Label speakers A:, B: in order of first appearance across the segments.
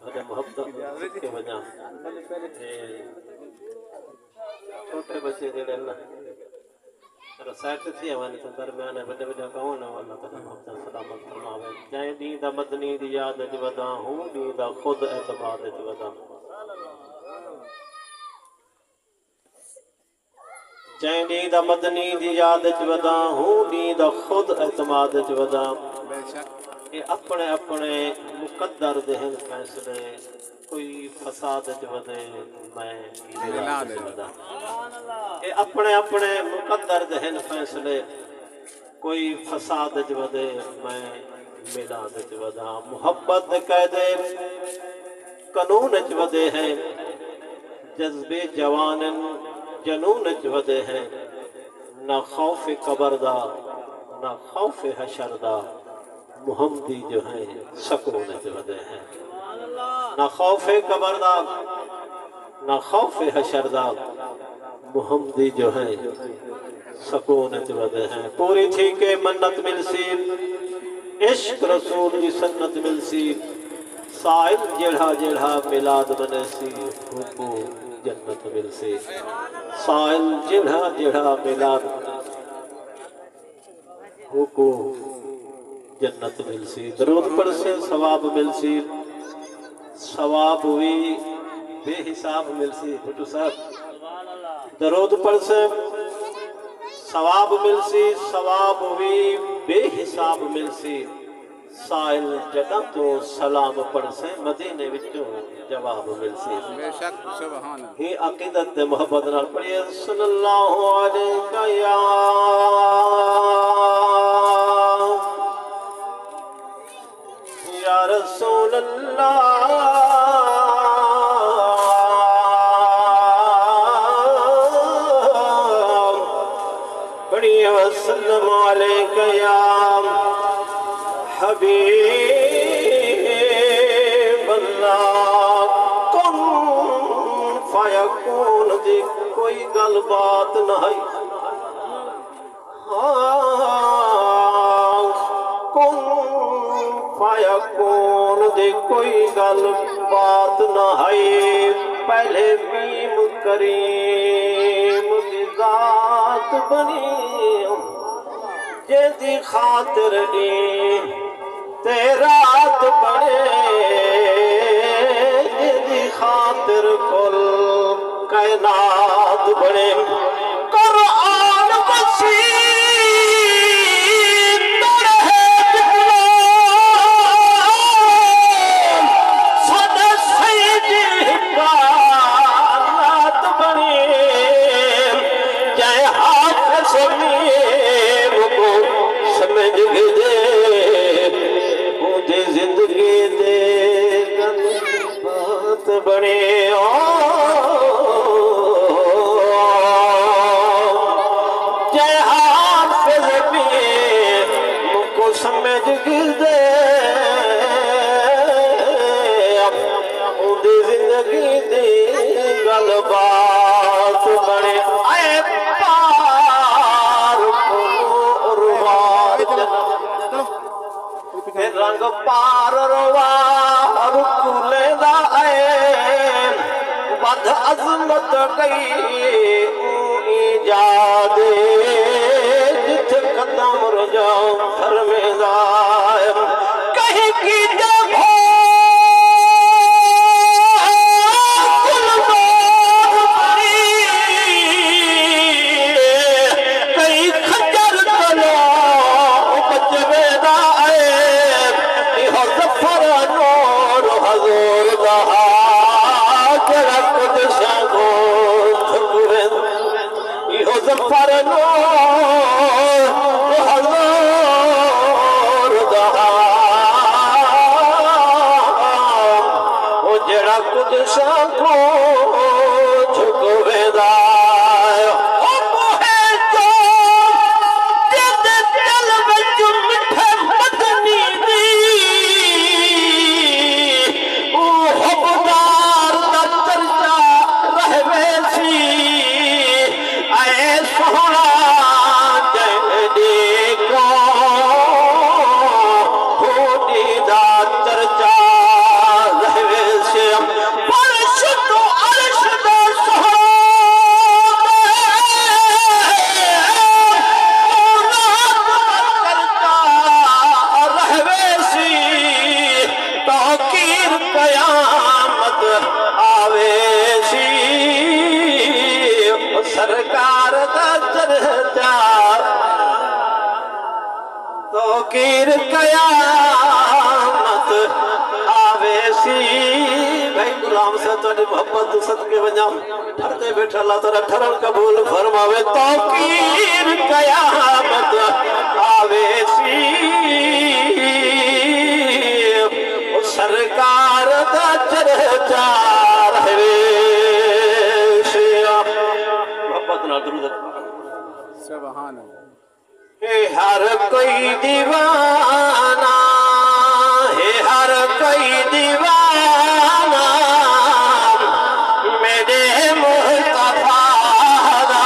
A: अरे मोहब्बत के वजह छोटे बच्चे जेड़े ना तेरा साइड थी हमारे तो दरमियान है बड़े बड़े कौन है वाला तेरा मोहब्बत सलामत फरमावे जय दी दा मदनी दी याद च वदा हूं दी दा खुद एतबार च वदा जय दी दा मदनी दी याद च वदा हूं दी दा खुद एतमाद च वदा ये अपने अपने मुकद्दर दे हैं फैसले कोई फसाद च वदे मैं मिलाद च वदा ये अपने अपने मुकद्दर दे हैं फैसले कोई फसाद च वदे मैं मिलाद च वदा मुहब्बत कहदे कानून च वदे हैं जज्बे जवानन जनून च वदे हैं ना खौफ कबर दा ना खौफ हशर दा मुहम्मदी जो है सकून च वदे हैं ना खौफ कबर दा ना खौफ हशर दा मुहम्मदी जो है सकून च वदे हैं पूरी थी के मन्नत मिलसी इश्क रसूल की सन्नत मिलसी साहिब जेड़ा जेड़ा मिलाद बनसी हुको जन्नत मिलसी साहिल जेड़ा जेड़ा मिलाद हुको जन्नत मिलसी दरूद पर से सवाब मिलसी सवाब हुई बेहिसाब मिलसी भुट्टू साहब दरूद पर से सवाब मिलसी सवाब हुई बेहिसाब मिलसी साहिल जगह तो सलाम पढ़ से मदीने विचों जवाब मिलसी बेशक सुभान ही अकीदत मोहब्बत नाल पढ़िए सल्लल्लाहु अलैहि या रसूल अल्लाह पढ़िए वसल्लम अलैका या हबीब अल्लाह कुन फयकून दी कोई गल बात नहीं कुन फयकून दी कोई गल बात नहीं पहले मीम करीम दी जात बनी जेदी खातिर तेरा बड़े जेदी खातिर कुल कायनात बड़े कुरान मसीह तरह सदा सईद कायनात बने जय हाफिज को समझ गए जिंदगी दे बात बने जय हाफिज मुझको समझ दे जिंदगी दे गल बात बने आए पार रंग पार रोवार कुले दा बद अजमत गई ईजाद जिथ कदम रजाओ घर में जाए कहीं की देखो नाम से तेरी मोहब्बत सदके वजा ठरते बैठे अल्लाह तेरा ठरन कबूल फरमावे तौकीर कयामत आवे सी सरकार दा चर्चा रहे मोहब्बत नाल दरूद
B: सुभान
A: हर कोई दीवाना है हर कोई दीवाना मेरे मुस्तफा दा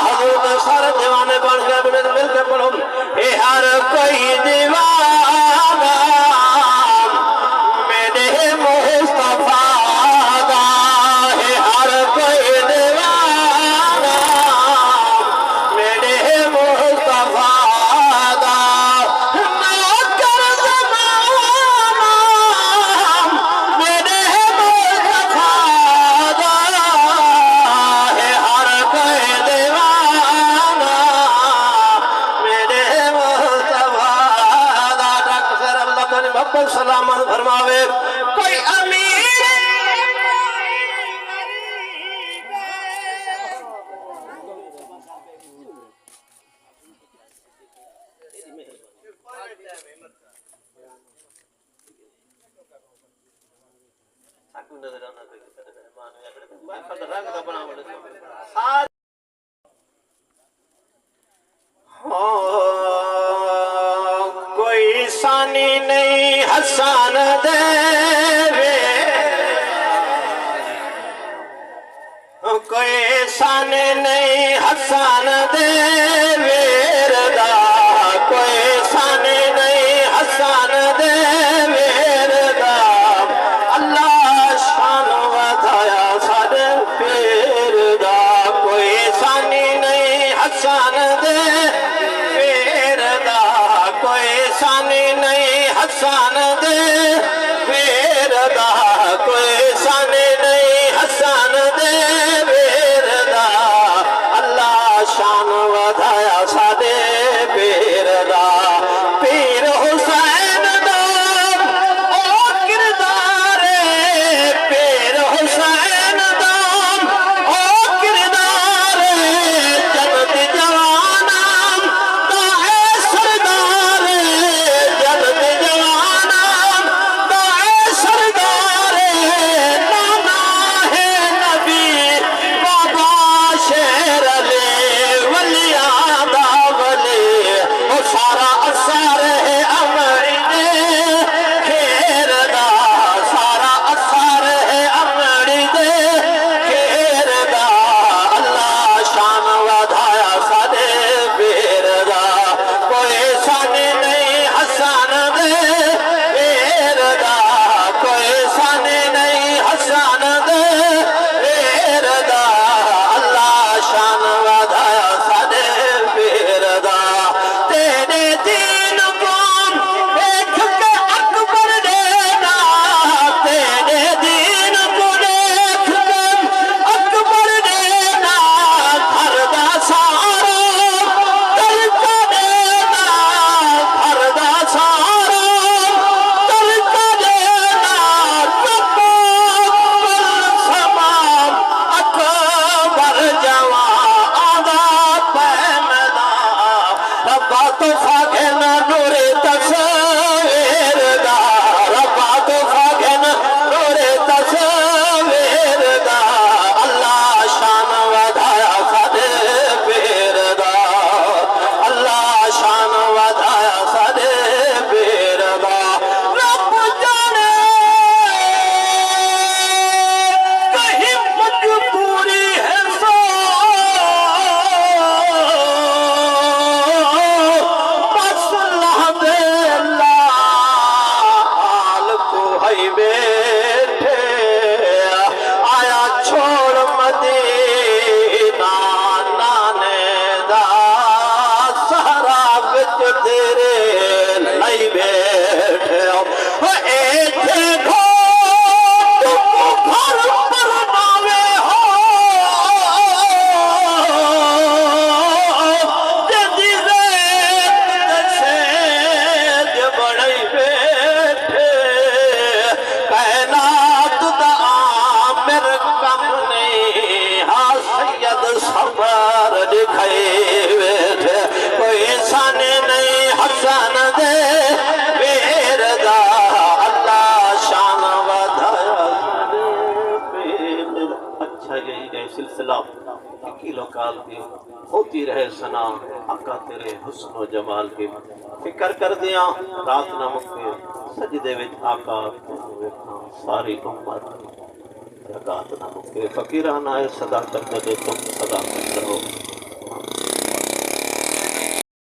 A: हजूर सारे दीवाने बन गए मिल के पढ़ो हे हर कोई दीवाना मेरे मुस्तफा दा है हर कोई दीवाना मेरे मुस्तफा सलामत फरमावे कोई अमीर कोई सानी नहीं हसन देवे कोई सानी नहीं हसन देवे रदा कोई सानी नहीं हसन देवे रदा अल्लाह शान वधाया सारे पीर दा कोई सानी नहीं हसन दे कोई सानी नहीं हसन दे वेरदा कोई सानी नहीं हसन दे वेरदा अल्लाह शान वधाया सादे वेरदा पीर हुसैन दा ओ किरदार पीर हुसैन दा ओ किरदार जन्नत जवाना कहना वकील काल की होती रहे सना आका तेरे हुस्न जमाल की फिक्र कर दिया रात ना मुके सजदे विच आका तैनूं वेखां सारी उम्मत रगात ना मुके फकीराना है सदा करते तुम सदा करते रहो।